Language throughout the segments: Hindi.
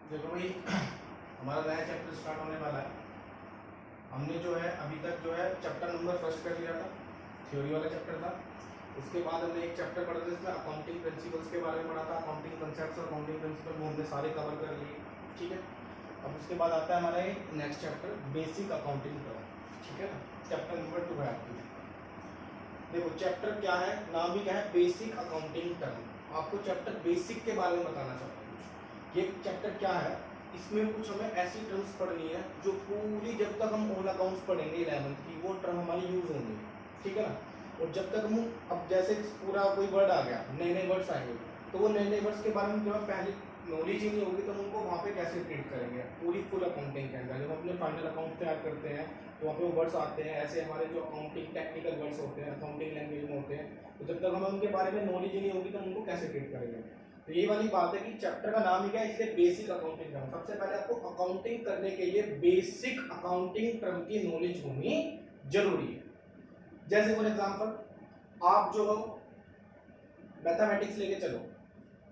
देखो भाई हमारा नया चैप्टर स्टार्ट होने वाला है। हमने जो है अभी तक जो है चैप्टर नंबर फर्स्ट कर लिया था, थ्योरी वाला चैप्टर था। उसके बाद हमने एक चैप्टर पढ़ा था जिसमें अकाउंटिंग प्रिंसिपल्स के बारे में पढ़ा था। अकाउंटिंग कंसेप्ट्स और अकाउंटिंग प्रिंसिपल वो हमने सारे कवर कर लिए, ठीक है। अब उसके बाद आता है हमारा ये नेक्स्ट चैप्टर बेसिक अकाउंटिंग का, ठीक है ना। चैप्टर नंबर 2 है आपकी। देखो चैप्टर क्या है, नाम भी क्या है, बेसिक अकाउंटिंग टर्म। आपको चैप्टर बेसिक के बारे में बताना चाहता हूँ। ये चैप्टर क्या है, इसमें कुछ हमें ऐसी टर्म्स पढ़नी है जो पूरी जब तक हम ओन अकाउंट्स पढ़ेंगे 11th की वो टर्म हमारी यूज होंगी, ठीक है ना। और जब तक हम अब जैसे पूरा कोई वर्ड आ गया, नए नए वर्ड्स आएंगे, तो वो नए नए वर्ड्स के बारे में जो है पहले नॉलेज ही नहीं होगी तो हम उनको वहाँ पे कैसे ट्रीट करेंगे पूरी फुल अकाउंटिंग के अंदर। जब हम अपने फाइनल अकाउंट तैयार करते हैं तो वहाँ पे वर्ड्स आते हैं ऐसे, हमारे जो अकाउंटिंग टेक्निकल वर्ड्स होते हैं अकाउंटिंग लैंग्वेज में होते हैं, तो जब तक हमें उनके बारे में नॉलेज ही नहीं होगी तो हम उनको कैसे ट्रीट करेंगे। तो ये वाली बात है कि चैप्टर का नाम ही क्या है, इसलिए बेसिक अकाउंटिंग टर्म। सबसे पहले आपको अकाउंटिंग करने के लिए बेसिक अकाउंटिंग टर्म की नॉलेज होनी जरूरी है। जैसे फॉर एग्जांपल आप जो हो मैथमेटिक्स लेके चलो,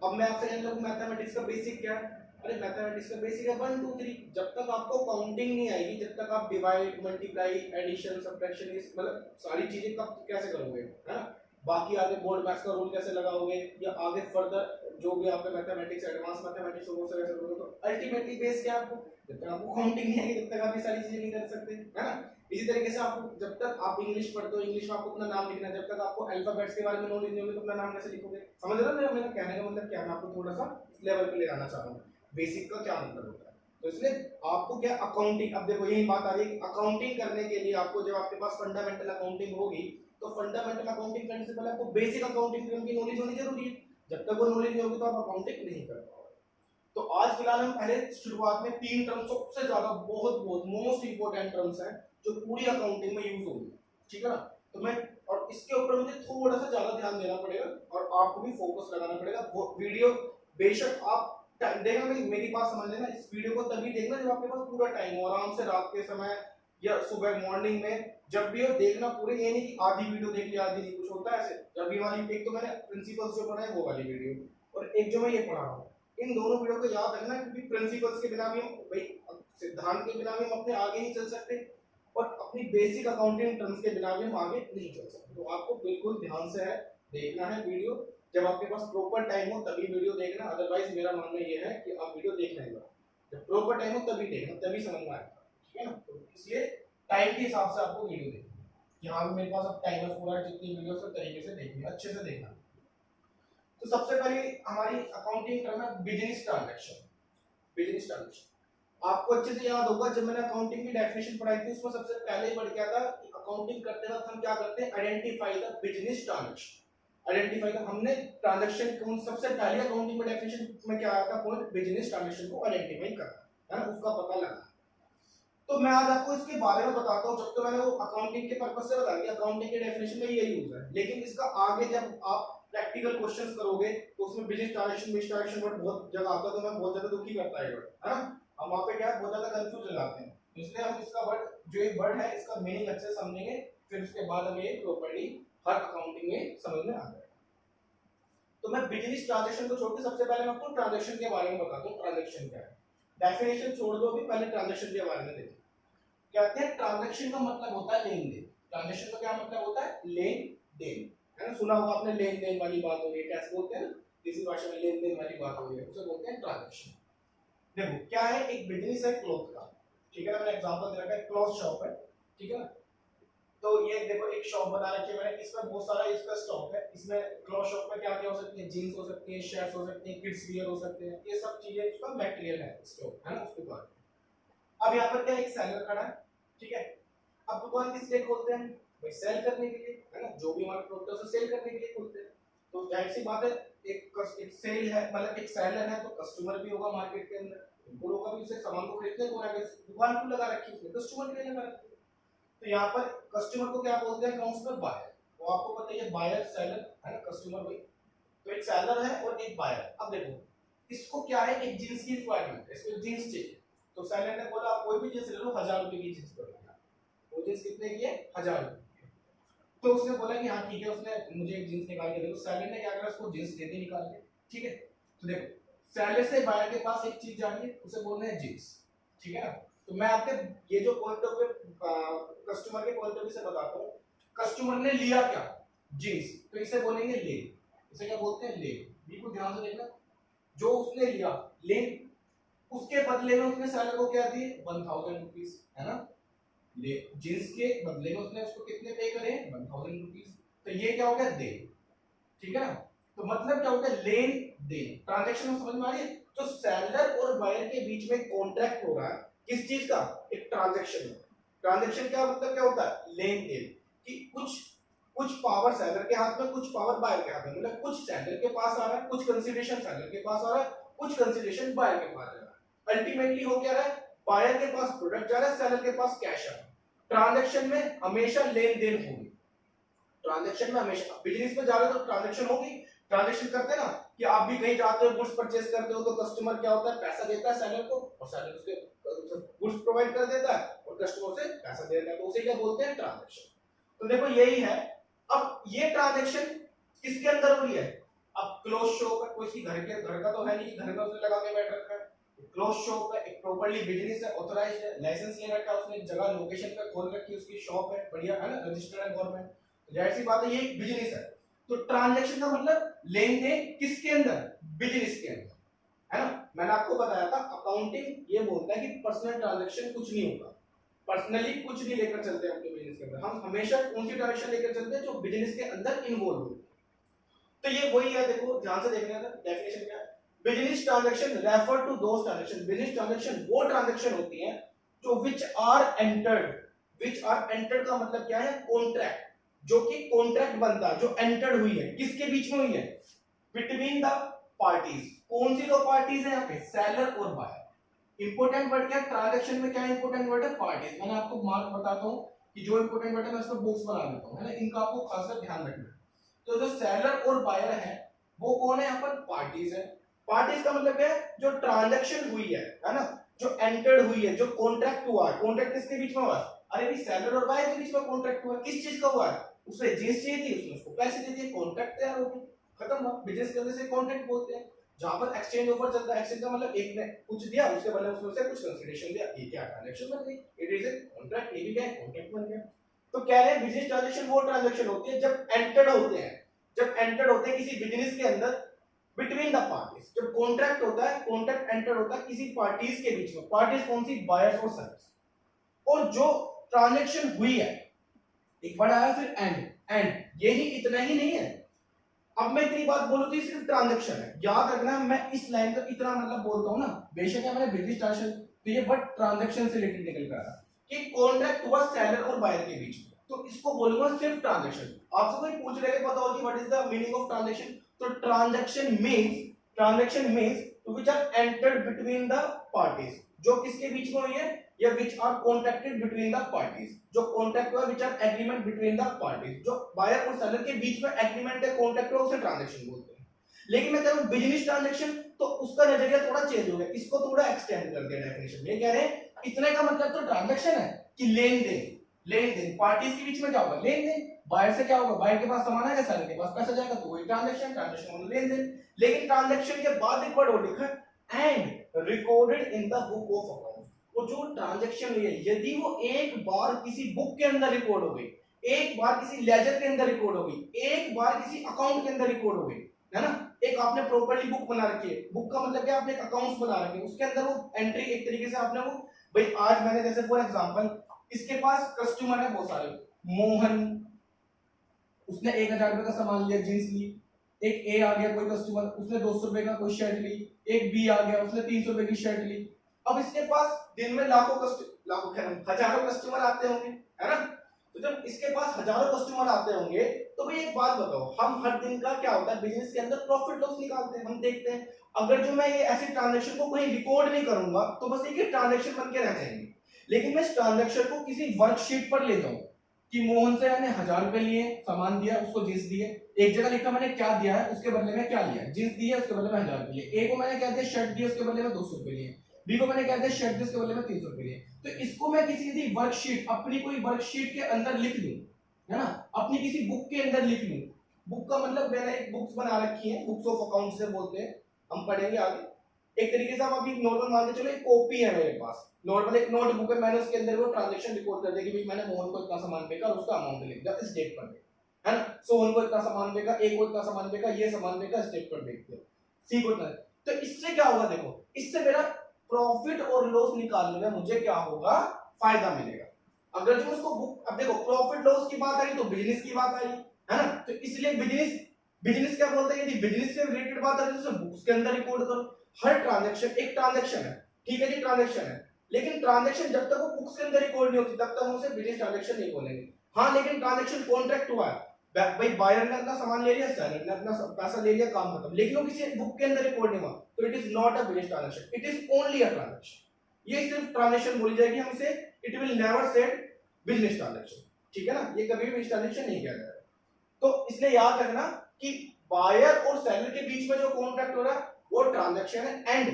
अब मैं आपसे कहने लगूं मैथमेटिक्स का बेसिक क्या है, अरे मैथमेटिक्स का बेसिक है 1 2 3। जब तक आपको काउंटिंग नहीं आएगी, जब तक आप डिवाइड मल्टीप्लाई एडिशन सब्ट्रैक्शन मतलब सारी चीजें कब कैसे करोगे, है ना। बाकी आगे बोर्ड मैथ्स का रूल कैसे लगाओगे, या आगे फर्दर जो भी आपके मैथमेटिक्स एडवांस मैथमेटिक्स हो वो कैसे करोगे, तो अल्टीमेटली बेस क्या आपको, जब तक आपको काउंटिंग नहीं आएगी तब तक आप ये सारी चीजें नहीं कर सकते, है ना। इसी तरीके से आपको जब तक आप इंग्लिश पढ़ते हो, इंग्लिश में आपको अपना नाम लिखना है, जब तक आपको अल्फाबेट्स के बारे में नॉलेज नहीं होगी तो अपना नाम कैसे लिखोगे। समझ रहे हो मेरा कहने का मतलब क्या, मैं आपको थोड़ा सा लेवल पे ले आना चाह रहा हूँ बेसिक का क्या मतलब होता है। तो इसलिए आपको क्या अकाउंटिंग, अब देखो यही बात आ रही है कि अकाउंटिंग करने के लिए आपको जब आपके पास फंडामेंटल अकाउंटिंग होगी तो फंडामेंटल अकाउंटिंग करने से पहले आपको बेसिक अकाउंटिंग की नॉलेज होनी जरूरी है। जब तक वो नॉलेज नहीं होगी तो आप अकाउंटिंग नहीं कर पाओगे। तो आज फिलहाल हम पहले शुरुआत में 3 टर्म्स सबसे ज्यादा बहुत बहुत मोस्ट इंपोर्टेंट टर्म्स हैं जो पूरी अकाउंटिंग में यूज होंगी, ठीक है ना। तो मैं और इसके ऊपर मुझे थोड़ा सा ज्यादा ध्यान देना पड़ेगा और आपको भी फोकस लगाना पड़ेगा। वीडियो बेशक आप देखना, मेरी बात समझ लेना, इस वीडियो को तभी देखना जब आपके पास पूरा टाइम हो, आराम से रात के समय या सुबह मॉर्निंग में जब भी हो देखना पूरे। ये नहीं कि आधी वीडियो देख लिया आधी नहीं, कुछ होता है ऐसे। जब भी वाली एक तो मैंने प्रिंसिपल्स जो पढ़ा है वो वाली वीडियो और एक जो मैं ये पढ़ा रहा हूँ, इन दोनों वीडियो को याद रखना क्योंकि प्रिंसिपल्स के बिना भी हम भाई सिद्धांत के बिना भी हम अपने आगे नहीं चल सकते और अपनी बेसिक अकाउंटिंग टर्म्स के बिना भी हम आगे नहीं चल सकते। तो आपको बिल्कुल ध्यान से है देखना है वीडियो, जब आपके पास प्रॉपर टाइम हो तभी वीडियो देखना। अदरवाइज मेरा मानना यह है कि आप वीडियो देखना ही मत, जब प्रॉपर टाइम हो तभी देखना, तभी समझ में आएगा, ठीक है ना। तो इसलिए टाइम के हिसाब से आपको वीडियो देखनी है कि हाँ मेरे पास अब टाइम है पूरा, जितनी वीडियो सब तरीके से देखनी है, अच्छे से देखना। तो सबसे पहले हमारी अकाउंटिंग टर्म है बिजनेस ट्रांजैक्शन। बिजनेस ट्रांजैक्शन आपको अच्छे से याद होगा, जब मैंने अकाउंटिंग की डेफिनेशन पढ़ाई थी उसमें सबसे पहले ही बढ़ गया था कि अकाउंटिंग करते वक्त हम क्या करते हैं, identify the business transaction. Identify का हमने ट्रांजैक्शन कौन सबसे पहले अकाउंटिंग में डेफिनेशन में क्या आया था पॉइंट, बिजनेस ट्रांजैक्शन को आइडेंटिफाई करना, है ना, उसका पता लगा। तो मैं आज आपको इसके बारे में बताता हूँ। जब तो मैंने वो अकाउंटिंग के पर्पस से बता दिया, अकाउंटिंग के डेफिनेशन में ये यूज है, लेकिन इसका आगे जब आप प्रैक्टिकल क्वेश्चंस करोगे तो उसमें बिजनेस ट्रांजैक्शन वर्ड बहुत जगह आता है, तो मैं बहुत ज्यादा दुखी करता है वर्ड, है ना। हम वहाँ पे क्या है बहुत ज्यादा कंफ्यूज हो जाते हैं, इसलिए हम इसका वर्ड जो एक वर्ड है इसका मीनिंग अच्छे से समझेंगे, फिर उसके बाद हमें ये प्रॉपर्ली हर अकाउंटिंग में समझ में आ जाएगा। तो मैं बिजनेस ट्रांजैक्शन को छोड़ के सबसे पहले मैं आपको ट्रांजैक्शन के बारे में बताता हूँ, ट्रांजैक्शन क्या है। डेफिनेशन छोड़ दो अभी, पहले ट्रांजैक्शन के बारे में देखो। कहते हैं ट्रांजैक्शन का मतलब होता है लेन देन। ट्रांजैक्शन का क्या मतलब होता है, लेन देन, है ना। सुना होगा आपने लेन देन वाली बात हो रही है, कैसे बोलते हैं ना, किसी भाषा में लेन देन वाली बात हो रही है, उसे बोलते हैं ट्रांजैक्शन। देखो क्या है, एक बिजनेस है क्लॉथ का, ठीक है ना, मैंने एग्जांपल दे रखा है, क्लॉथ शॉप है, ठीक है ना। तो ये देखो एक शॉप बना रखी है मैंने, इसमें बहुत सारा इसका स्टॉक है। इसमें क्लॉथ शॉप में क्या क्या हो सकती है, जीन्स हो सकती है, शर्ट्स हो सकती है, किड्स वियर हो सकते हैं, ये सब चीजें इसका मटेरियल है स्टॉक, है ना, उसके बाद अब यहाँ पर क्या एक सेलर खड़ा है, ठीक है। अब दुकान किस लिए खोलते हैं, भाई सेल करने के लिए, है ना, जो भी हमारा प्रोडक्ट है उसे सेल करने के लिए खोलते हैं। तो जाहिर सी बात है एक सेल है मतलब एक सेलर है तो कस्टमर भी होगा मार्केट के अंदर, उनको लोग भी उसे सामान को खरीदने को आगे दुकान क्यों लगा रखी है, उसने कस्टमर के लिए लगा रखी है। तो यहाँ पर कस्टमर को क्या बोलते हैं अकाउंट्स में, बायर। वो आपको पता ही है बायर सेलर, है ना, कस्टमर भाई। तो एक सेलर है और एक बायर। अब देखो इसको क्या है, एक जींस की रिक्वायरमेंट है, इसको जींस चाहिए। तो सेलर ने बोला आप कोई भी जींस ले लो, 1000 रुपए की जींस पड़ेगी। वो जींस कितने की है, 1000 रुपए की। तो उसने बोला कि हाँ ठीक है, उसने मुझे एक जींस निकाल के दे दो। सेलर ने क्या करा, उसको जींस दे दी निकाल के, ठीक है। तो देखो सेलर से बायर के पास एक चीज जा रही है, उसे बोलते हैं जींस, ठीक है ना। तो मैं आपके ये जो पॉइंट ऑफ व्यू कस्टमर के पॉइंट ऑफ व्यू से बताता हूँ। कस्टमर ने लिया क्या, जींस, तो इसे बोलेंगे ले, इसे क्या बोलते हैं ले। बी को ध्यान से देखना, जो उसने लिया ले, उसके बदले में उसने सेलर को क्या दिए 1000 रुपीज, है ना। ले जींस के बदले में उसने उसको कितने पे करे 1000 रुपीज, तो ये क्या हो गया दे, ठीक है ना। तो मतलब क्या हो गया लेन देन, ट्रांजैक्शन में समझ में आ रही है। तो सेलर और बायर के बीच में कॉन्ट्रैक्ट हो रहा है, किस चीज का, एक ट्रांजैक्शन। ट्रांजैक्शन क्या मतलब क्या होता है, लेन देन, कि कुछ पावर सेलर के हाथ में, कुछ पावर बायर के हाथ में, मतलब कुछ सेलर के पास आ रहा है, कुछ कंसीडरेशन सेलर के पास आ रहा है, कुछ कंसीडरेशन बायर के पास जा रहा है। अल्टीमेटली हो क्या रहा है, बायर के पास प्रोडक्ट जा रहा है, सेलर के पास कैश आ रहा है। ट्रांजैक्शन में हमेशा लेन देन होगी, ट्रांजैक्शन में हमेशा, बिजनेस में जा रहे हो तो ट्रांजैक्शन होगी। ट्रांजैक्शन करते हैं ना, कि आप भी कहीं जाते हो गुड्स परचेस करते हो, तो कस्टमर क्या होता है पैसा देता है सेलर को, और सेलर उसके गुड्स प्रोवाइड कर देता है और कस्टमर से पैसा दे देता है, तो उसे क्या बोलते हैं ट्रांजैक्शन। तो देखो यही है। अब ये ट्रांजैक्शन किसके अंदर हुई है, अब क्लोज शॉप है, कोई घर का तो है नहीं, घर में उसने लगा के बैठ रखा है। क्लोज शॉप है, एक प्रॉपर्ली बिजनेस है, ऑथराइज्ड है, लाइसेंस ले रखा है उसने, जगह लोकेशन पे खोल रखी है, उसकी शॉप है, बढ़िया है ना, रजिस्टर्ड है गवर्नमेंट, जाहिर सी बात है ये एक बिजनेस है। तो ट्रांजैक्शन का मतलब लेन देन किसके अंदर, बिजनेस के अंदर, है ना। मैंने आपको बताया था अकाउंटिंग ये बोलता है कि पर्सनल ट्रांजैक्शन कुछ नहीं होता, पर्सनली कुछ नहीं लेकर चलते अपने बिजनेस के अंदर, हम हमेशा उनकी ट्रांजैक्शन लेकर चलते हैं जो बिजनेस के अंदर इन्वॉल्व होती है। तो ये वही है, देखो ध्यान से देखना है, डेफिनेशन क्या है, business transaction refer to those transaction, business transaction वो ट्रांजैक्शन होती है जो विच आर एंटर्ड का मतलब क्या है, कॉन्ट्रैक्ट, जो कि कॉन्ट्रैक्ट बनता है, जो एंटर्ड हुई है, किसके बीच में हुई है, बिटवीन द पार्टीज। कौन सी दो पार्टीज है यहाँ पे, सेलर और बायर। इंपोर्टेंट वर्ड क्या है ट्रांजैक्शन में, क्या इंपोर्टेंट वर्ड है, पार्टीज। मैंने आपको मार्क बताता हूँ कि जो इंपोर्टेंट वर्ड है मैं इसको बॉक्स बना देता हूँ, है ना, इनका आपको खासकर ध्यान रखना है। तो जो सेलर और बायर है वो कौन है यहाँ पर, पार्टीज है। पार्टीज का मतलब क्या है, जो ट्रांजैक्शन हुई है ना, जो एंटर्ड हुई है, जो कॉन्ट्रैक्ट हुआ है। कॉन्ट्रैक्ट किसके बीच में हुआ, अरे भी सेलर और बायर के बीच में कॉन्ट्रैक्ट हुआ, किस चीज का हुआ है, उसे जींस चाहिए थी, उसने उसको पैसे दे दिए, कॉन्ट्रैक्ट तैयार हो गया, खत्म हुआ। बिजनेस करने से कॉन्ट्रैक्ट बोलते हैं, जहां पर एक्सचेंज ऑफर चलता है। एक्सचेंज का मतलब एक ने कुछ दिया, उसके बदले उसमें से कुछ कंसीडरेशन दिया, ये क्या ट्रांजैक्शन बन गई, इट इज ए कॉन्ट्रैक्ट, ये भी क्या है, कॉन्ट्रैक्ट बन गया। तो कह रहे हैं बिजनेस ट्रांजैक्शन वो ट्रांजैक्शन होती है जब एंटर्ड होते हैं, जब एंटर्ड होते हैं किसी बिजनेस के अंदर बिटवीन द पार्टीज। जब कॉन्ट्रैक्ट होता है, कॉन्ट्रैक्ट एंटर होता है किसी पार्टीज के बीच में, पार्टीज कौन सी, बायर्स और सेलर्स। और जो ट्रांजैक्शन हुई है, एक बार आया फिर एंड यही इतना ही नहीं है। अब मैं इतनी बात बोलूं तो सिर्फ ट्रांजैक्शन है, याद रखना मैं इस लाइन का इतना मतलब बोलता हूं ना, बेशक है मैंने बिजनेस ट्रांजैक्शन, तो ये बट ट्रांजैक्शन से रिलेटेड निकल कर आ रहा कि कॉन्ट्रैक्ट हुआ सेलर और बायर के बीच में, तो इसको बोलूंगा सिर्फ ट्रांजैक्शन। आपसे कोई पूछ रहे पता होगी what is the meaning of transaction, तो transaction means to which are entered between the parties, जो किसके बीच में हुई है, या which are contracted between the parties, जो कॉन्ट्रैक्ट हुआ which are agreement between the parties, जो बायर और सेलर के बीच में एग्रीमेंट है, कॉन्ट्रैक्ट हुआ, उसे ट्रांजैक्शन बोलते हैं। लेकिन मैं कह रहा हूं बिजनेस ट्रांजैक्शन, तो उसका नजरिया थोड़ा चेंज हो गया, इसको थोड़ा एक्सटेंड कर दिया डेफिनेशन। ये कह रहे हैं इतने का मतलब तो ट्रांजैक्शन है कि लेन देन पार्टीज के बीच में क्या होगा, लेन देन। बायर से क्या होगा, बायर के पास सामान आएगा, सेलर के पास पैसा जाएगा, तो वही ट्रांजैक्शन मतलब लेन देन। लेकिन ट्रांजैक्शन के बाद एक वर्ड और लिखा है, and recorded in the book of account. वो जो ट्रांजैक्शन हुई है, यदि वो एक बार किसी बुक के अंदर रिकॉर्ड हो गई, एक बार किसी लेजर के अंदर रिकॉर्ड हो गई, एक बार किसी अकाउंट के अंदर रिकॉर्ड हो गई, है ना, एक आपने प्रॉपर्ली बुक बना रखी है, बुक का मतलब क्या, आपने एक अकाउंट्स बना रखे हैं, उसके अंदर वो एंट्री एक तरीके से आपने वो, भाई आज मैंने जैसे फॉर एग्जांपल इसके पास कस्टमर है बहुत सारे, मोहन, उसने 1000 रुपए का सामान लिया, जींस ली। एक ए आ गया कोई कस्टमर, उसने 200 रुपए का कोई शर्ट ली। एक बी आ गया, उसने 300 रुपए की शर्ट ली। अब इसके पास दिन में हजारों कस्टमर आते होंगे, है ना। तो जब इसके पास हजारों कस्टमर आते होंगे, तो भाई एक बात बताओ, हम हर दिन का क्या होता है बिजनेस के अंदर प्रॉफिट लॉस निकालते हैं, हम देखते हैं। अगर जो मैं ये ऐसे ट्रांजैक्शन को कहीं रिकॉर्ड नहीं करूंगा, तो बस एक ट्रांजैक्शन बन के रह जाएंगे। लेकिन मैं इस ट्रांजैक्शन को किसी वर्कशीट पर ले जाऊं कि मोहन से मैंने 1000 रुपए लिए, सामान दिया, उसको जींस दिए, एक जगह लिखा मैंने क्या दिया है, उसके बदले में क्या लिया, जींस दी है, उसके बदले में 1000 रुपए लिए। ए को मैंने क्या दिया, शर्ट दी, उसके बदले में 200 रुपए लिए। बी को मैंने क्या दिया, शर्ट दी, उसके बदले में 300 रुपए लिए। तो इसको मैं किसी वर्कशीट, अपनी कोई वर्कशीट के अंदर लिख दूं, है ना, अपनी किसी बुक के अंदर लिख लूं। बुक का मतलब मैंने एक बुक्स बना रखी है, बुक्स ऑफ अकाउंट से बोलते हैं, हम पढ़ेंगे आगे। एक तरीके से आप अभी नॉर्मल मान के चलो एक कॉपी है मेरे पास, नॉर्मल एक नोटबुक है, मैंने उसके अंदर वो ट्रांजैक्शन रिकॉर्ड कर दिया कि भाई मैंने मोहन को इतना सामान बेचा और उसका अमाउंट लिख दिया इस डेट पर, है ना। सोहन को इतना सामान बेचा, ए को इतना सामान बेचा, ये सामान बेचा इस डेट पर देख दिया, सी को इतना। तो इससे क्या होगा देखो, इससे मेरा प्रॉफिट और लॉस निकालने में मुझे क्या होगा, फायदा मिलेगा। अगर जो उसको बुक, अब देखो प्रॉफिट लॉस की बात आई तो बिजनेस की बात आई, है ना। तो इसलिए बिजनेस, बिजनेस क्या बोलते हैं, यदि बिजनेस से रिलेटेड बात है तो बुक्स के अंदर रिकॉर्ड करो। हर ट्रांजैक्शन एक ट्रांजैक्शन है, ठीक है जी, ट्रांजैक्शन है, लेकिन ट्रांजैक्शन जब तक वो बुक्स के अंदर रिकॉर्ड नहीं होती तब तक हम उसे बिजनेस ट्रांजैक्शन नहीं बोलेंगे। हाँ लेकिन ट्रांजैक्शन कॉन्ट्रैक्ट हुआ है, भाई बायर ने अपना सामान ले लिया, सेलर ने अपना पैसा ले लिया, काम खत्म, लेकिन वो किसी बुक के अंदर रिकॉर्ड नहीं हुआ, तो it is not a business transaction, it is only a transaction. ये सिर्फ ट्रांजैक्शन बोली जाएगी हमसे, it will never said business transaction, ठीक है ना, ये कभी भी बिजनेस ट्रांजैक्शन नहीं किया जाएगा। तो इसलिए याद रखना कि बायर और सेलर के बीच में जो कॉन्ट्रैक्ट हो रहा है वो ट्रांजैक्शन है, एंड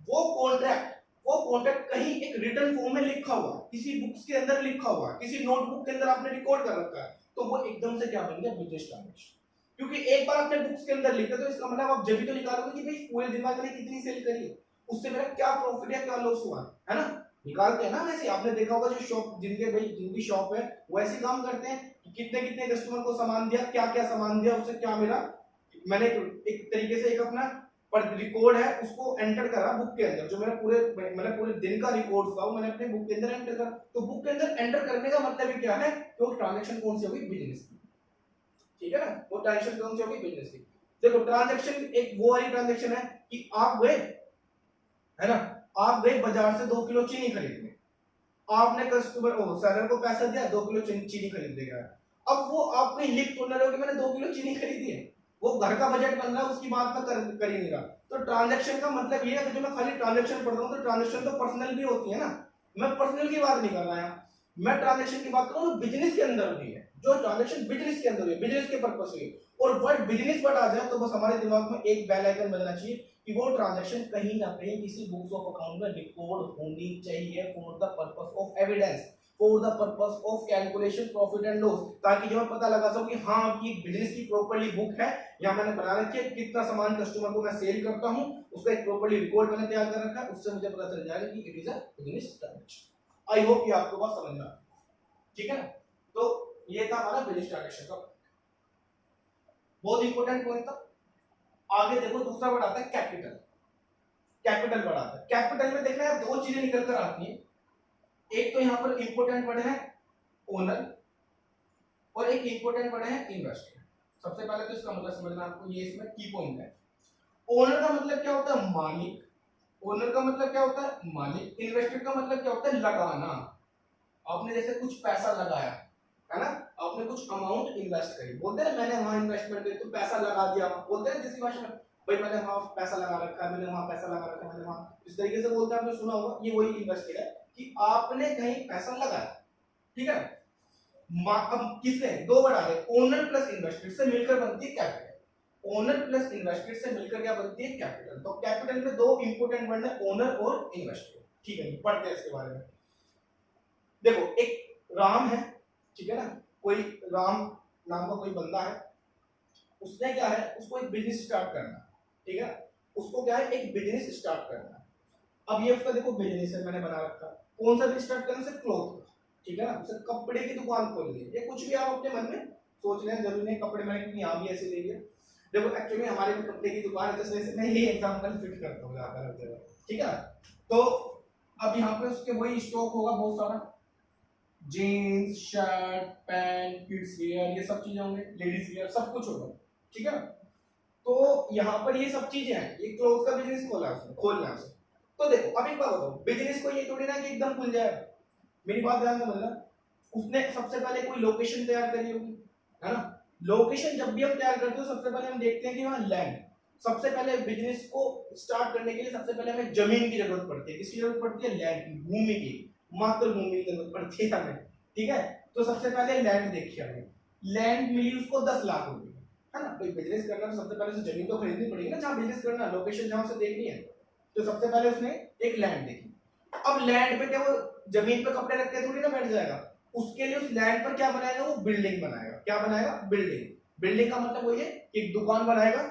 वो कॉन्ट्रैक्ट कहीं एक रिटन फॉर्म में लिखा हुआ, किसी बुक्स के अंदर लिखा हुआ, किसी नोटबुक के अंदर आपने रिकॉर्ड कर रखा है, तो वो एकदम से क्या बन गया, बिजनेस ट्रांजैक्शन। क्योंकि एक बार आपने बुक्स के अंदर लिखा तो इसका मतलब आप जब भी तो निकालोगे कि भाई पूरे दिन में मैंने कितनी सेल करी है, उससे मेरा क्या प्रॉफिट या क्या लॉस हुआ है ना, निकालते हैं ना। वैसे आपने देखा होगा जो शॉप, जिनकी शॉप है वो ऐसे काम करते हैं कि कितने कितने कस्टमर को सामान दिया, क्या क्या सामान दिया, उससे क्या मेरा, मैंने एक तरीके से एक अपना पर रिकॉर्ड है उसको एंटर करा बुक के अंदर, जो मेरा पूरे दिन का रिकॉर्ड था वो मैंने अपने बुक के अंदर एंटर करा। तो बुक के अंदर एंटर करने का मतलब ही क्या है, तो ट्रांजैक्शन कौन सी होगी, बिजनेस की, ठीक है ना, वो ट्रांजैक्शन कौन सी होगी, बिजनेस की। देखो ट्रांजैक्शन एक वो वाली ट्रांजैक्शन है कि आप गए, है ना, आप गए बाजार से 2 किलो चीनी खरीदने, आपने कस्टमर सेलर को पैसा दिया, 2 किलो चीनी खरीदने गया। अब वो आप कहीं लिख तो ना रहे हो कि मैंने 2 किलो चीनी खरीदी है, वो घर का बजट बन रहा है, उसकी बात मैं कर ही नहीं रहा। तो ट्रांजैक्शन का मतलब ये है कि जो मैं खाली ट्रांजैक्शन पढ़ रहा हूँ तो ट्रांजैक्शन तो पर्सनल भी होती है ना, मैं पर्सनल की बात नहीं कर रहा यहाँ, मैं ट्रांजैक्शन की बात कर रहा हूँ बिजनेस के अंदर भी है, जो ट्रांजैक्शन बिजनेस के अंदर है, बिजनेस के पर्पस से। और वर्ड बिजनेस वर्ड आ जाए तो बस हमारे दिमाग में एक बेल आइकन बजना चाहिए कि वो ट्रांजैक्शन कहीं ना कहीं किसी बुक्स ऑफ अकाउंट में रिकॉर्ड होनी चाहिए for the purpose of evidence, for the purpose of calculation profit and loss, ताकि जो मैं पता लगा सकूं कि हाँ आपकी बिजनेस की प्रॉपर्ली बुक है, या मैंने बना रखी है कितना सामान कस्टमर को मैं सेल करता हूं, उसका एक प्रॉपर्ली रिकॉर्ड मैंने तैयार कर रखा है, उससे मुझे पता चल जाएगा कि it is a business transaction. I hope ये आपको बात समझ में आ, ठीक है ना। तो ये था हमारा बिजनेस ट्रांजैक्शन का बहुत इंपॉर्टेंट पॉइंट था। आगे देखो दूसरा वर्ड आता है कैपिटल, कैपिटल वर्ड आता है। कैपिटल में देखना है दो चीजें निकल कर आती हैं, एक तो यहां पर इंपॉर्टेंट वर्ड है ओनर और एक इंपॉर्टेंट वर्ड है इन्वेस्टर। सबसे पहले तो इसका मतलब समझना आपको, ये इसमें की पॉइंट है। ओनर का मतलब क्या होता है, मालिक, ओनर का मतलब क्या होता है, मालिक। इन्वेस्टर का मतलब क्या होता है, लगाना। आपने जैसे कुछ पैसा लगाया है ना, आपने कुछ अमाउंट इन्वेस्ट करी, बोलते हैं मैंने वहां इन्वेस्टमेंट करी तो पैसा लगा दिया, बोलते हैं जिस भाषा में, भाई मैंने वहां पैसा लगा रखा है, मैंने वहां पैसा लगा रखा है, मैंने वहां, इस तरीके से बोलते हैं, आपने सुना होगा, ये वही इन्वेस्ट है कि आपने कहीं पैसा लगाया, ठीक है। अब किसने, दो वर्ड आ रहे, ओनर प्लस इन्वेस्टेड से मिलकर बनती है कैपिटल, ओनर प्लस इन्वेस्टेड से मिलकर क्या बनती है, कैपिटल। तो कैपिटल में दो इंपॉर्टेंट वर्ड है, ओनर और इन्वेस्टेड, ठीक है, पढ़ते हैं इसके बारे में। देखो एक राम है, ठीक है ना, कोई राम नाम का कोई बंदा है, उसने क्या है, उसको एक बिजनेस स्टार्ट करना, ठीक है, उसको क्या है, एक बिजनेस स्टार्ट करना। अब ये उसका देखो बिजनेस है, मैंने बना रखा, कौन सा बिजनेस स्टार्ट करना, से क्लॉथ, ठीक है ना, उसे कपड़े की दुकान खोलनी है, ये कुछ भी आप अपने मन में सोच रहे हैं, जरूरी नहीं कपड़े, मैंने यहाँ भी ऐसे ले लिया। देखो एक्चुअली हमारे भी कपड़े की दुकान है, जैसे मैं ये एग्जांपल फिट करता हूँ ज्यादा हर जगह, ठीक है। तो अब यहाँ पे उसके वही स्टॉक होगा बहुत सारा, jeans, shirt, pant, kids wear, ये सब चीजें होंगे, लेडीज वियर, सब कुछ होगा, ठीक है। तो यहाँ पर ये सब चीजें हैं, ये क्लोथ का बिजनेस खोलना है उसने। तो देखो अब एक बात बताओ, बिजनेस को ये थोड़ी ना कि एकदम खुल जाएगा, मेरी बात ध्यान से समझना। उसने सबसे पहले कोई लोकेशन तैयार करी होगी, है ना। लोकेशन जब भी हम तैयार करते हो सबसे पहले हम देखते हैं कि वहाँ लैंड, सबसे पहले बिजनेस को स्टार्ट करने के लिए सबसे पहले हमें जमीन की जरूरत पड़ती है, किसकी जरूरत पड़ती है, लैंड की, भूमि की, मातृभूमि की जरूरत पड़ती है हमें, ठीक है। तो सबसे पहले लैंड देखी हमें, लैंड मिली उसको 10 लाख रुपए, है ना। कोई बिजनेस करना तो सबसे पहले जमीन तो खरीदनी पड़ेगी ना, जहाँ बिजनेस करना, लोकेशन जहाँ से देखनी है, तो सबसे पहले उसने एक लैंड देखी। अब लैंड पे क्या वो जमीन पे कपड़े रख के थोड़ी ना बैठ जाएगा, उसके लिए उस लैंड पर क्या बनाएगा, वो बिल्डिंग बनाएगा। क्या बनाएगा, बिल्डिंग। बिल्डिंग का मतलब वही है कि एक दुकान बनाएगा,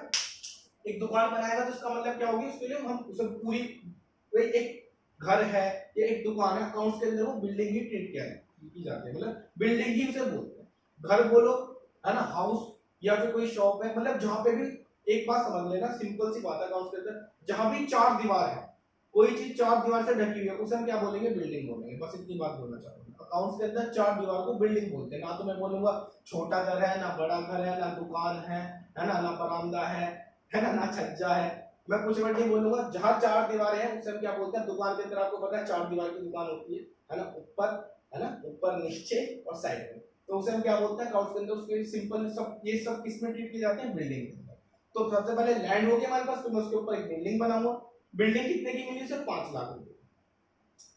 एक दुकान बनाएगा तो इसका मतलब क्या होगी, उसके लिए हम उसे पूरी एक घर है या एक दुकान है, अकाउंट्स के अंदर वो बिल्डिंग ही ट्रीट किया की जाती है, मतलब बिल्डिंग ही उसे बोलते हैं। घर बोलो, है ना, हाउस या फिर कोई शॉप है, मतलब जहां पे भी, एक बात समझ लेना, सिंपल सी बात है अकाउंट्स के अंदर, जहां भी चार दीवार है, कोई चीज चार दीवार से ढकी हुई है, उसे हम क्या बोलेंगे, बिल्डिंग बोलेंगे। बस इतनी बात बोलना चाहूंगा, अकाउंट्स के अंदर चार दीवार को बिल्डिंग बोलते हैं। ना तो मैं बोलूंगा छोटा घर है, ना बड़ा घर है, ना दुकान है ना बरामदा है ना छज्जा है, मैं कुछ वर्ड नहीं बोलूंगा। जहां चार दीवारें हैं उसे हम क्या बोलते हैं, दुकान के अंदर आपको पता है चार दीवार की दुकान होती है ना, ऊपर, है ना, ऊपर, नीचे और साइड में, तो उसे हम क्या बोलते हैं अकाउंट्स के अंदर, उसके सिंपल सब ये सब किसमें ट्रीट किए जाते हैं, बिल्डिंग के अंदर। तो सबसे पहले लैंड हो गया हमारे पास, तो मैं उसके ऊपर एक बिल्डिंग बनाऊंगा। बिल्डिंग कितने की मिली, सिर्फ 5 लाख रुपए।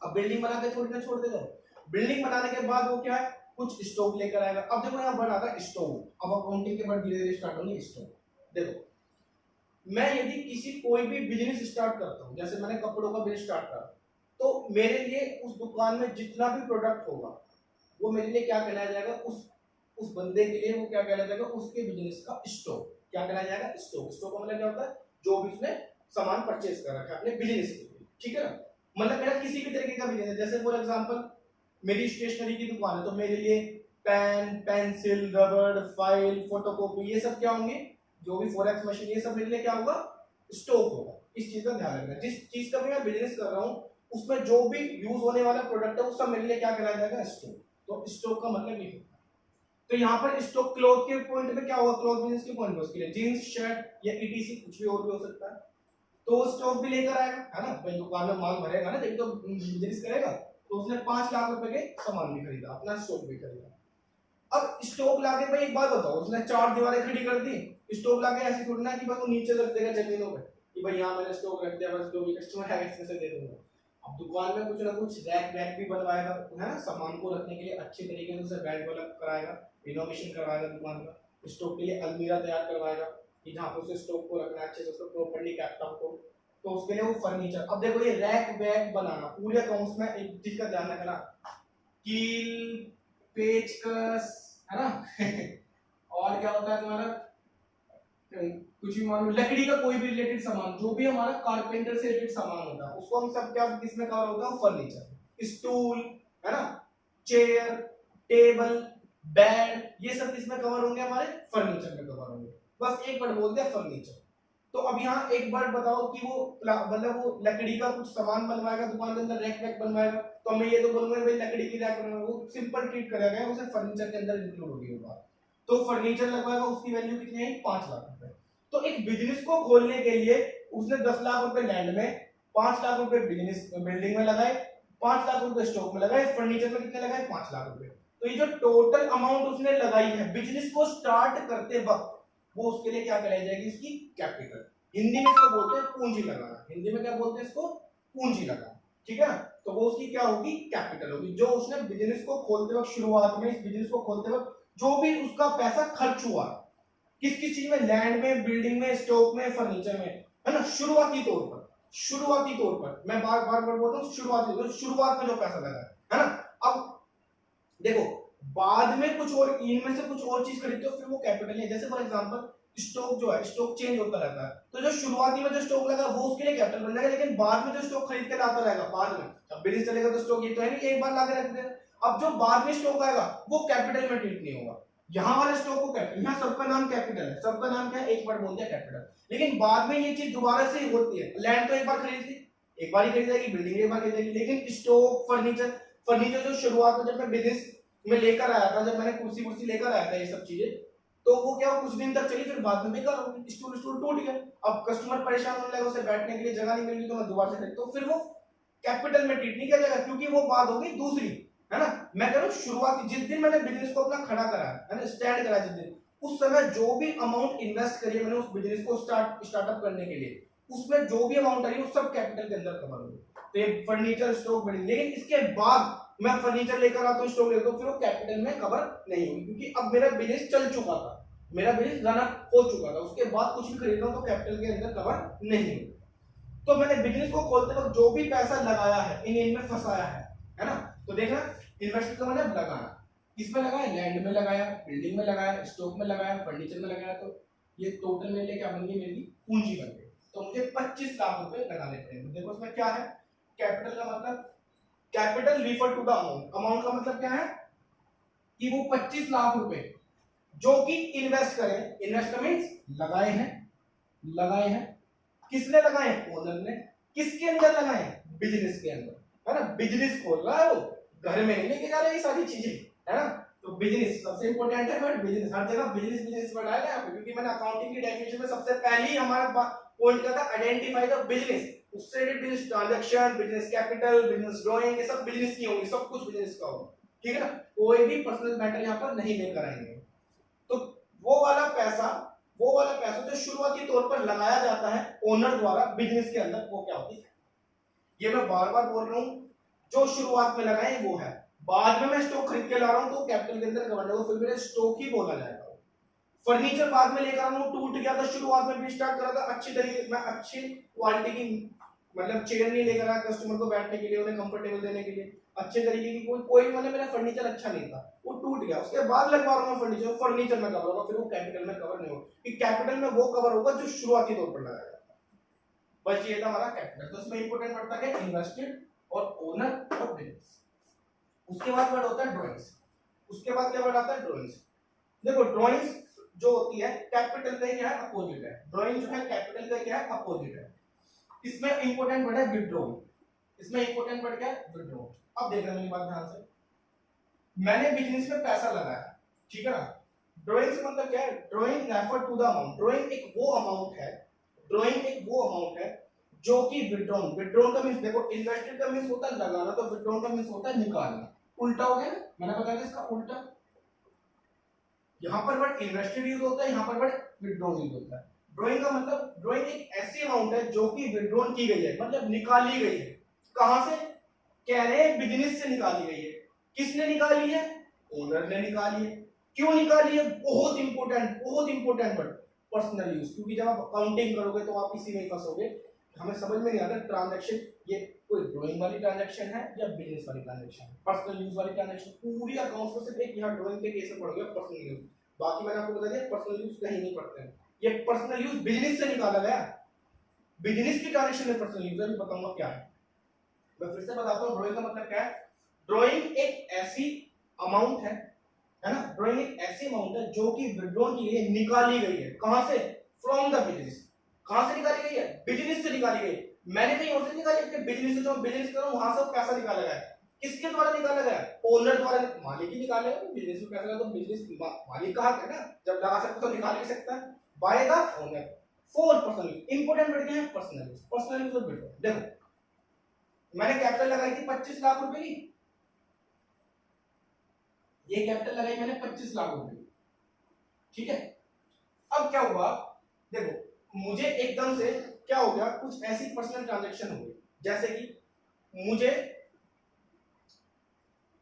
अब बिल्डिंग बना के थोड़ी ना छोड़ देगा, बिल्डिंग बनाने के बाद वो क्या है, कुछ स्टॉक लेकर आएगा। अब देखो यहाँ वर्ड आता है स्टॉक, अब अकाउंटिंग के वर्ड धीरे धीरे स्टार्ट होंगे। स्टॉक, देखो मैं यदि किसी कोई भी बिजनेस स्टार्ट करता हूँ, जैसे मैंने कपड़ों का बिजनेस स्टार्ट करा, तो मेरे लिए उस दुकान में जितना भी प्रोडक्ट होगा वो मेरे लिए क्या कहलाया जाएगा, उस बंदे के लिए वो क्या कहलाया जाएगा, उसके बिजनेस का स्टॉक। क्या कहलाया जाएगा, स्टॉक। स्टॉक का मतलब क्या होता है, जो भी उसने सामान परचेज कर रखा है अपने बिजनेस के लिए, ठीक है ना। मतलब मेरा किसी भी तरीके का बिजनेस है, जैसे फॉर एग्जांपल मेरी स्टेशनरी की दुकान है, तो मेरे लिए पेन, पेंसिल, रबड़, फाइल, फोटोकॉपी, ये सब क्या होंगे, जो भी फॉरेक्स मशीन, ये सब मेरे लिए क्या होगा, स्टॉक होगा। इस चीज का ध्यान रखना, जिस चीज का भी मैं बिजनेस कर रहा हूँ उसमें जो भी यूज होने वाला प्रोडक्ट है वो सब मेरे लिए क्या कहलाया जाएगा, स्टॉक। तो स्टॉक का मतलब ये होता है। तो यहाँ पर स्टॉक क्लॉथ के पॉइंट में क्या होगा, क्लॉथ बिजनेस के पॉइंट में उसके लिए जींस, शर्ट या ईटीसी कुछ भी और भी हो सकता है, तो स्टॉक भी लेकर आएगा, है ना। भाई दुकान में माल भरेगा ना, जब तो बिजनेस करेगा, तो उसने 5 लाख रुपए के सामान भी खरीदा, अपना स्टॉक भी खरीदा। अब स्टॉक लाके भाई एक बात बताओ, उसने 4 दीवारें खड़ी कर दी, स्टॉक लाके ऐसे थोड़ी ना कि बस वो नीचे रख देगा जमीनों पे कि भाई यहाँ मैंने स्टॉक रख दिया, बस जो भी कस्टमर है इसमें से दे दूंगा। अब दुकान में कुछ ना कुछ रैक वैक भी बनवाएगा, है ना, सामान को रखने के लिए अच्छे तरीके से उसे बैग डेवलप कराएगा, इनोवेशन करवाएगा दुकान का, स्टॉक के लिए अलमीरा तैयार करवाएगा कि जहाँ पे उसे स्टॉक को रखना है अच्छे से, उसको प्रॉपर्ली कैप्टअप को, तो उसके लिए वो फर्नीचर। अब देखो ये रैक वैक बनाना, पूरे अकाउंट्स में एक चीज का ध्यान रखना, कील, पेचकस, है ना और क्या होता है तुम्हारा, कुछ भी मान लो लकड़ी का कोई भी रिलेटेड सामान, जो भी हमारा कारपेंटर से रिलेटेड सामान होता है उसको हम सब क्या किसमें कवर होता है, फर्नीचर, स्टूल, है ना, चेयर, टेबल, बेड, ये सब किसमें कवर होंगे, हमारे फर्नीचर में कवर होंगे। बस एक वर्ड बोलते हैं फर्नीचर। तो अब यहाँ एक वर्ड बताओ कि वो मतलब वो लकड़ी का कुछ सामान बनवाएगा दुकान के अंदर, रैक वैक बनवाएगा, तो मैं ये तो बोलूंगा भाई लकड़ी की रैक बनवाएगा, वो सिंपल ट्रीट करा गया, उसे फर्नीचर के अंदर इंक्लूड होगी वो बात। तो फर्नीचर लगवाएगा, उसकी वैल्यू कितनी है, 5 लाख रुपए। तो एक बिजनेस को खोलने के लिए उसने 10 लाख रुपए लैंड में, 5 लाख रुपए बिजनेस बिल्डिंग में लगाए, 5 लाख रुपए स्टॉक में लगाए, फर्नीचर में कितने लगाए, 5 लाख रुपए। तो ये जो टोटल अमाउंट उसने लगाई है बिजनेस को स्टार्ट करते वक्त, वो उसके लिए क्या कहलाई जाएगी, इसकी कैपिटल। हिंदी में इसको बोलते हैं पूंजी लगाना, हिंदी में क्या बोलते हैं इसको, पूंजी लगाना, ठीक है ना। तो वो उसकी क्या होगी, कैपिटल होगी, जो उसने बिजनेस को खोलते वक्त, शुरुआत में इस बिजनेस को खोलते वक्त जो भी उसका पैसा खर्च हुआ, किस किस चीज में, लैंड में, बिल्डिंग में, स्टॉक में, फर्नीचर में, है ना, शुरुआती तौर पर, शुरुआती तौर पर, मैं बार बार बोल रहा हूँ शुरुआती तौर, शुरुआत में जो पैसा लगा है ना। अब देखो बाद में कुछ और, इनमें से कुछ और चीज खरीदते हो फिर वो कैपिटल है। जैसे फॉर एग्जांपल स्टॉक जो है, स्टॉक चेंज होता रहता है, तो जो शुरुआती में जो स्टॉक लगा वो उसके लिए कैपिटल बन जाएगा, लेकिन बाद में जो स्टॉक खरीद के लाता रहेगा, बाद में जब बिजनेस चलेगा तो स्टॉक ये तो है नहीं एक बार ला के रख दे। अब जो बाद में स्टॉक आएगा वो कैपिटल में ट्रीट नहीं होगा, यहाँ वाले स्टॉक को कैपिटल, यहाँ सबका नाम कैपिटल है, सबका नाम क्या है, एक बार बोलते हैं कैपिटल। लेकिन बाद में ये चीज दोबारा से होती है, लैंड तो एक बार खरीद ली, एक बार ही खरीदेगी, बिल्डिंग एक बार खरीदेगी, लेकिन स्टॉक, फर्नीचर, फर्नीचर जो शुरुआत में जब मैं बिजनेस में लेकर आया था, जब मैंने कुर्सी कुर्सी लेकर आया था, ये सब चीजें, तो वो क्या कुछ दिन तक चली, फिर बाद में बेकार हो गई, स्टूल स्टूल टूट गया। अब कस्टमर परेशान होने लगा, उसे बैठने के लिए जगह नहीं मिल रही, तो मैं दोबारा से खरीदता हूँ, फिर वो कैपिटल में ट्रीट नहीं किया जाएगा, क्योंकि वो बात हो गई दूसरी, है ना। मैं कह रहा हूँ शुरुआती, जिस दिन मैंने बिजनेस को अपना खड़ा करा है ना, स्टैंड करा जिस दिन, उस समय जो भी अमाउंट इन्वेस्ट करी है मैंने उस बिजनेस को स्टार्टअप करने के लिए, उसमें जो भी अमाउंट आई वो सब कैपिटल के अंदर कवर होगी। तो ये फर्नीचर, स्टॉक, बिल्डिंग, लेकिन इसके बाद मैं फर्नीचर लेकर आता हूँ, स्टॉक लेकर, फिर वो कैपिटल में कवर नहीं होगी, क्योंकि अब मेरा बिजनेस चल चुका था, मेरा बिजनेस रन अप हो चुका था, उसके बाद कुछ भी खरीद रहा हूँ तो कैपिटल के अंदर कवर नहीं होगी। तो मैंने बिजनेस को खोलते वक्त जो भी पैसा लगाया है इनमें फंसाया है ना। तो देखना इन्वेस्टमेंट का मतलब लगाना, किसमें लगाया, लैंड में लगाया, बिल्डिंग में लगाया, स्टॉक में लगाया, फर्नीचर में लगाया, तो ये टोटल मेरे लिए क्या बन गई, मेरी पूंजी बन गई। तो मुझे 25 लाख रुपए लगाने पड़ेंगे। देखो इसमें क्या है, कैपिटल का मतलब, capital refer to the amount, amount का मतलब क्या है कि वो 25 लाख रुपए जो कि इन्वेस्ट करें, इन्वेस्ट मींस लगाए हैं, लगाए हैं, किसने लगाए, ओनर ने। किसके अंदर लगाए, बिजनेस के अंदर, है ना, बिजनेस खोल रहा है वो, घर में नहीं लेके जा रहे ये सारी चीजें, है ना। तो बिजनेस सबसे इंपॉर्टेंट है, बट बिजनेस हर जगह बिजनेस बिजनेस वर्ड आएगा यहाँ पे, क्योंकि मैंने अकाउंटिंग की डेफिनेशन में सबसे पहले ही हमारा पॉइंट क्या था, आइडेंटिफाई द बिजनेस। उससे related business transaction, business capital, business drawing, ये सब बिजनेस की होंगी, सब कुछ बिजनेस का होगा, ठीक है ना। कोई भी पर्सनल मैटर यहाँ पर नहीं लेकर आएंगे। तो वो वाला पैसा, वो वाला पैसा जो शुरुआती तौर पर लगाया जाता है ओनर द्वारा बिजनेस के अंदर, वो क्या होती है, ये मैं बार बार बोल रहा हूं, जो शुरुआत में लगाए वो है, बाद में मैं स्टॉक खरीद के ला रहा हूं तो कैपिटल के अंदर कवर होगा, फिर मेरे स्टॉक ही बोला जाएगा। फर्नीचर बाद में लेकर आऊं, टूट गया था, शुरुआत में भी स्टार्ट करा था अच्छी तरीके, मैं अच्छी क्वालिटी की मतलब चेयर नहीं लेकर आया कस्टमर को बैठने के लिए, उन्हें कंफर्टेबल देने के लिए, अच्छे तरीके की कोई मतलब मेरा फर्नीचर अच्छा नहीं था, वो टूट गया, उसके बाद लगवा रहा हूं फर्नीचर, फर्नीचर में कवर होगा, फिर वो कैपिटल में कवर नहीं होगा, कि कैपिटल में वो कवर होगा जो शुरुआती तौर पर लगाया जाता है। बस ये था हमारा कैपिटल। तो इसमें इंपॉर्टेंट पड़ता है इन्वेस्टेड और ओनर और बिजनेस। उसके बाद वर्ड होता है ड्राइंग्स। उसके बाद क्या वर्ड आता है, ड्राइंग्स। देखो ड्राइंग्स जो होती है कैपिटल का क्या है, अपोजिट है, ड्राइंग जो है कैपिटल का क्या है, अपोजिट है। इसमें इंपॉर्टेंट वर्ड है विथड्रॉल, इसमें इंपॉर्टेंट वर्ड क्या है, विथड्रॉल। अब देखना मेरी बात ध्यान से, मैंने बिजनेस में पैसा लगाया, ठीक है ना, ड्राइंग से मतलब क्या है, drawing refer to the amount, drawing एक वो अमाउंट है, ड्राइंग एक वो अमाउंट है जो कि विथड्रॉन, विथड्रॉन का मींस देखो, इन्वेस्टेड का मींस होता है लगाना, तो विथड्रॉन का मींस होता है निकालना, उल्टा हो गया ना, मैंने बताया इसका उल्टा। यहां पर वर्ड इन्वेस्टेड यूज होता है, यहां पर वर्ड विथड्रॉन यूज होता है। ड्राइंग का मतलब, ड्राइंग एक ऐसी अमाउंट है जो कि विथड्रॉन की गई है, मतलब निकाली गई है। कहां से, कह रहे हैं बिजनेस से निकाली गई है। किसने निकाली है, ओनर ने निकाली है। क्यों निकाली है, बहुत इंपॉर्टेंट वर्ड, पर्सनल यूज, क्योंकि जब आप अकाउंटिंग करोगे तो आप इसी में फंसोगे, हमें समझ में नहीं आता ट्रांजैक्शन ये कोई ड्राइंग वाली ट्रांजैक्शन है या बिजनेस वाली ट्रांजैक्शन है, पर्सनल यूज वाली ट्रांजैक्शन। पूरी अकाउंट्स में सिर्फ एक यहाँ ड्राइंग के केस में पढ़ोगे पर्सनल यूज, बाकी मैंने आपको बता दिया पर्सनल यूज कहीं नहीं पढ़ते हैं। ये पर्सनल यूज बिजनेस से निकाला गया, बिजनेस की ट्रांजैक्शन में पर्सनल यूज है, बताऊंगा क्या है। मैं फिर से बताता हूँ, ड्राइंग का मतलब क्या है, ड्राइंग एक ऐसी अमाउंट है ना, ड्राइंग एक ऐसी अमाउंट है जो कि विथड्रॉन के लिए निकाली गई है। कहां से, फ्रॉम द बिजनेस। कहां से निकाली गई है, बिजनेस से निकाली गई। मैंने कहीं और से निकाली, अपने बिजनेस से, जो बिजनेस कर रहा हूं वहां से पैसा निकाला गया है। किसके द्वारा निकाला गया, ओनर द्वारा, मालिक ही निकालेगा, तो बिजनेस में पैसा लगा तो बिजनेस मालिक कहा है ना, जब लगा सकता तो निकाल भी सकता है, by the owner for personal use. Important word क्या है, पर्सनल यूज, पर्सनल यूज और विथड्रॉल। देखो मैंने कैपिटल लगाई थी 25 लाख रुपए की, ये कैपिटल लगाई मैंने 25 लाख रुपए की, ठीक है। अब क्या हुआ, देखो मुझे एकदम से क्या हो गया, कुछ ऐसी पर्सनल ट्रांजैक्शन हो गई, जैसे कि मुझे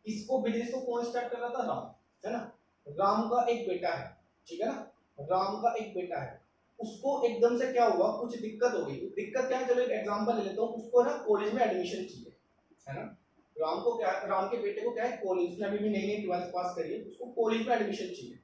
इसको बिजनेस को कौन स्टार्ट कर रहा था, राम, है ना, राम का एक बेटा है, ठीक है ना, राम का एक बेटा है, उसको एकदम से क्या हुआ, कुछ दिक्कत हो गई। दिक्कत क्या है, चलो एक एग्जांपल ले लेता हूँ, उसको ना कॉलेज में एडमिशन चाहिए, है ना, राम को क्या, राम के बेटे को क्या है, कॉलेज में, अभी भी नई 12th पास करी है, उसको कॉलेज में एडमिशन चाहिए।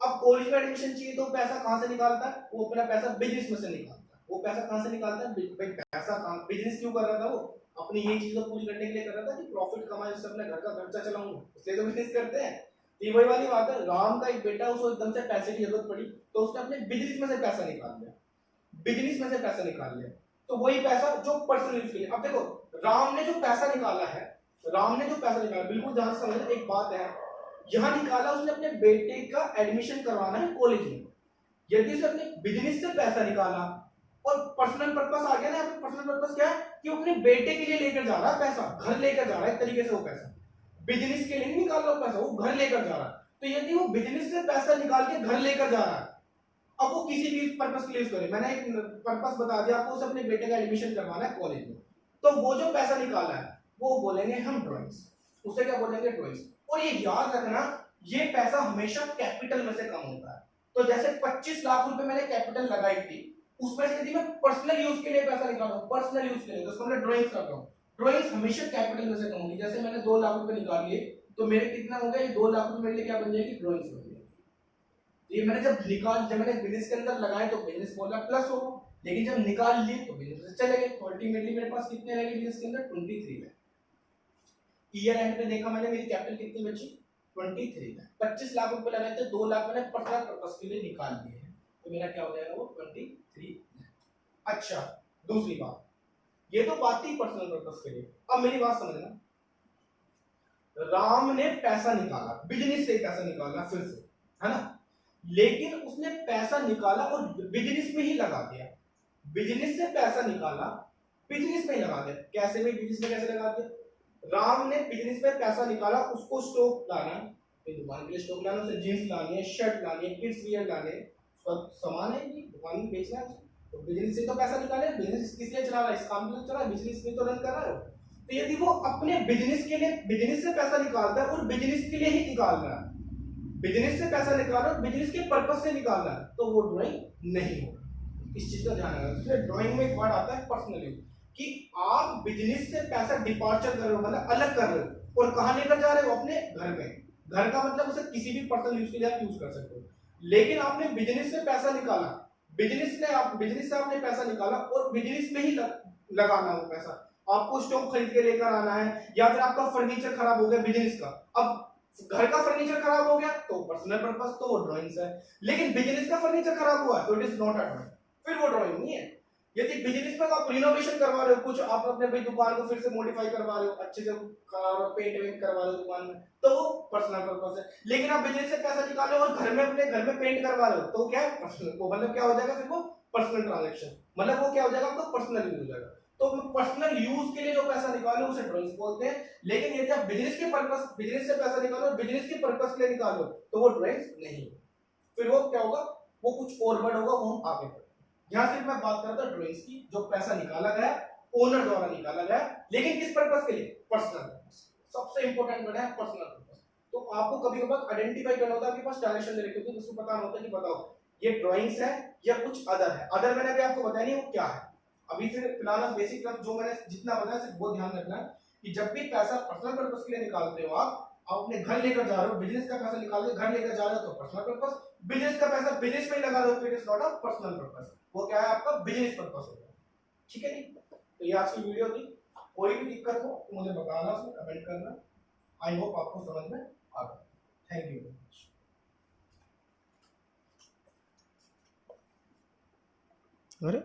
अब कॉलेज में एडमिशन चाहिए तो पैसा कहां से निकालता है, वो अपना पैसा बिजनेस में से निकालता है। वो पैसा कहां से निकालता है, भाई पैसा कहां, बिजनेस क्यों कर रहा था वो, अपनी ये चीज को पूरी करने के लिए कर रहा था कि प्रॉफिट कमाए, उससे अपने घर का खर्चा चलाऊंगा, इसलिए तो बिजनेस करते हैं। तो वही वाली बात है, राम का एक बेटा, उसको एकदम से पैसे की जरूरत पड़ी तो उसने अपने बिजनेस में से पैसा निकाल लिया, बिजनेस में से पैसा निकाल लिया, तो वही पैसा जो पर्सनल यूज के लिए। अब देखो राम ने जो पैसा निकाला है, राम ने जो पैसा निकाला, बिल्कुल ध्यान से समझना, एक बात है, यहां निकाला उसने अपने बेटे का एडमिशन करवाना है कॉलेज में। यदि उसने अपने बिजनेस से पैसा निकाला और पर्सनल पर्पस आ गया ना, पर्सनल पर्पस क्या है कि वो अपने बेटे के लिए लेकर जा रहा है पैसा, घर लेकर जा रहा है, एक तरीके से वो पैसा बिजनेस के लिए नहीं निकाल रहा पैसा, वो घर लेकर जा रहा है। तो यदि वो बिजनेस से पैसा निकाल के घर लेकर जा रहा है, अब वो किसी भी पर्पस के लिए यूज करे, मैंने एक पर्पस बता दिया आपको, उसे अपने बेटे का एडमिशन करवाना है कॉलेज में, तो वो जो पैसा निकाला है वो बोलेंगे हम ड्राइंग्स, उसे क्या बोलेंगे, ड्राइंग्स। और ये याद रखना, ये पैसा हमेशा कैपिटल में से कम होता है। तो जैसे 25 लाख रुपए मैंने कैपिटल लगाई थी, उसमें से यदि मैं पर्सनल यूज के लिए पैसा निकाल रहा हूं, पर्सनल यूज के लिए, तो उसको मैं ड्राइंग्स कर रहा हूं, ड्राइंग्स हमेशा कैपिटल में से कम होगी। जैसे मैंने 2 लाख रुपए निकाल लिए, तो मेरे कितना हो गया, ये 2 लाख रुपए मेरे लिए क्या बन जाएगी, ड्राइंग्स बन जाएगी। तो ये मैंने जब मैंने बिजनेस के अंदर लगाए तो बिजनेस बोला प्लस होगा, लेकिन जब निकाल लिए तो बिजनेस से चले गए। तो अल्टीमेटली मेरे पास कितने रह गए बिजनेस के अंदर 23 लाख। ईयर एंड में देखा मैंने मेरी कैपिटल कितनी बची 23 लाख। 25 लाख रुपए लगाए थे, 2 लाख मैंने पर्सनल पर्पस के लिए निकाल लिए हैं, तो मेरा क्या हो जाएगा वो 23 लाख। अच्छा दूसरी बात, ये तो बात थी पर्सनल पर्पस के लिए। अब मेरी बात समझना, राम ने पैसा निकाला, बिजनेस से पैसा निकाला फिर से, है ना, लेकिन उसने पैसा निकाला और बिजनेस में ही लगा दिया। बिजनेस से पैसा निकाला, बिजनेस में ही लगा दिया। कैसे में बिजनेस में कैसे लगा दिया? राम ने बिजनेस में पैसा निकाला, उसको स्टॉक लाना, दुकान के लिए स्टॉक लाना, उसे जींस लानी है, शर्ट लानी है, किड्स वियर लाने, सब सामान है कि दुकान में बेचना है, तो बिजनेस से तो पैसा निकाले। बिजनेस किस लिए चला रहा है? इस काम के लिए चला रहा है, बिजनेस में तो रन कर रहा है। तो यदि वो अपने बिजनेस के लिए बिजनेस से पैसा निकालता है और बिजनेस के लिए ही निकाल रहा है, बिजनेस से पैसा निकाल रहा है और बिजनेस के पर्पस से निकाल रहा है, तो वो ड्राइंग नहीं होगी। इस चीज का ध्यान रखना। इसलिए ड्राइंग में एक वर्ड आता है पर्सनल यूज, कि आप बिजनेस से पैसा डिपार्चर कर रहे हो, मतलब अलग कर रहे हो, और कहां लेकर जा रहे हो? अपने घर में। घर का मतलब उसे किसी भी पर्सनल यूज के लिए आप यूज कर सकते हो। लेकिन आपने बिजनेस से पैसा निकाला, बिजनेस से आपने पैसा निकाला और बिजनेस में ही लगाना हो पैसा। आपको स्टॉक खरीद के लेकर आना है, या फिर आपका फर्नीचर खराब हो गया बिजनेस का, अब घर का फर्नीचर खराब हो गया तो पर्सनल पर्पस, तो वो ड्राइंग्स है। लेकिन बिजनेस का फर्नीचर खराब हुआ तो it is not a drawing, फिर वो ड्राइंग नहीं है। यदि बिजनेस में आप रिनोवेशन करवा रहे हो, कुछ आप अपने भाई दुकान को फिर से मॉडिफाई करवा रहे हो, अच्छे से पेंट वेंट करवा रहे हो दुकान में, तो वो पर्सनल पर्पस है। लेकिन आप बिजनेस से पैसा निकाल रहे हो और घर में अपने घर में पेंट करवा रहे हो, तो क्या है? पर्सनल। वो मतलब क्या हो जाएगा फिर? वो पर्सनल ट्रांजैक्शन, मतलब वो क्या हो जाएगा? आपका पर्सनल यूज हो जाएगा। तो पर्सनल यूज के लिए जो पैसा निकालो उसे ड्राइंग्स बोलते हैं। लेकिन यदि आप बिजनेस के पर्पस, बिजनेस से पैसा निकालो, बिजनेस के पर्पस के लिए निकालो, तो वो ड्राइंग्स नहीं है। फिर वो क्या होगा? वो कुछ और वर्ड होगा, वो हम आगे पढ़ेंगे। यहां सिर्फ मैं बात कर रहा था ड्राइंग्स की, जो पैसा निकाला गया ओनर द्वारा निकाला गया, लेकिन किस पर्पस के लिए? Personal purpose. सबसे इंपॉर्टेंट वर्ड है पर्सनल पर्पस। तो आपको कभी कभार आइडेंटिफाई करना होता है, आपके पास डायरेक्शन दे रखी होती है, उसको पता होता है कि बताओ ये ड्राइंग्स है या कुछ अदर है। अदर मैंने अभी आपको बताया नहीं वो क्या है। अभी फिर फिलहाल बेसिक क्लास जो मैंने जितना बताया सिर्फ वो ध्यान रखना कि जब भी पैसा पर्सनल पर्पस के लिए निकालते हो आप अपने घर लेकर जा रहे हो, बिजनेस का पैसा निकाल के घर लेकर जा रहे हो तो पर्सनल पर्पस, बिजनेस का पैसा बिजनेस में लगा रहे हो तो it is not a personal purpose, वो क्या है? आपका बिजनेस पर्पस होगा। ठीक है नहीं? तो ये आज की वीडियो थी। कोई भी दिक्कत हो तो मुझे बताना, उसमें कमेंट करना। आई होप आपको समझ में आ गया। Thank you very much. अरे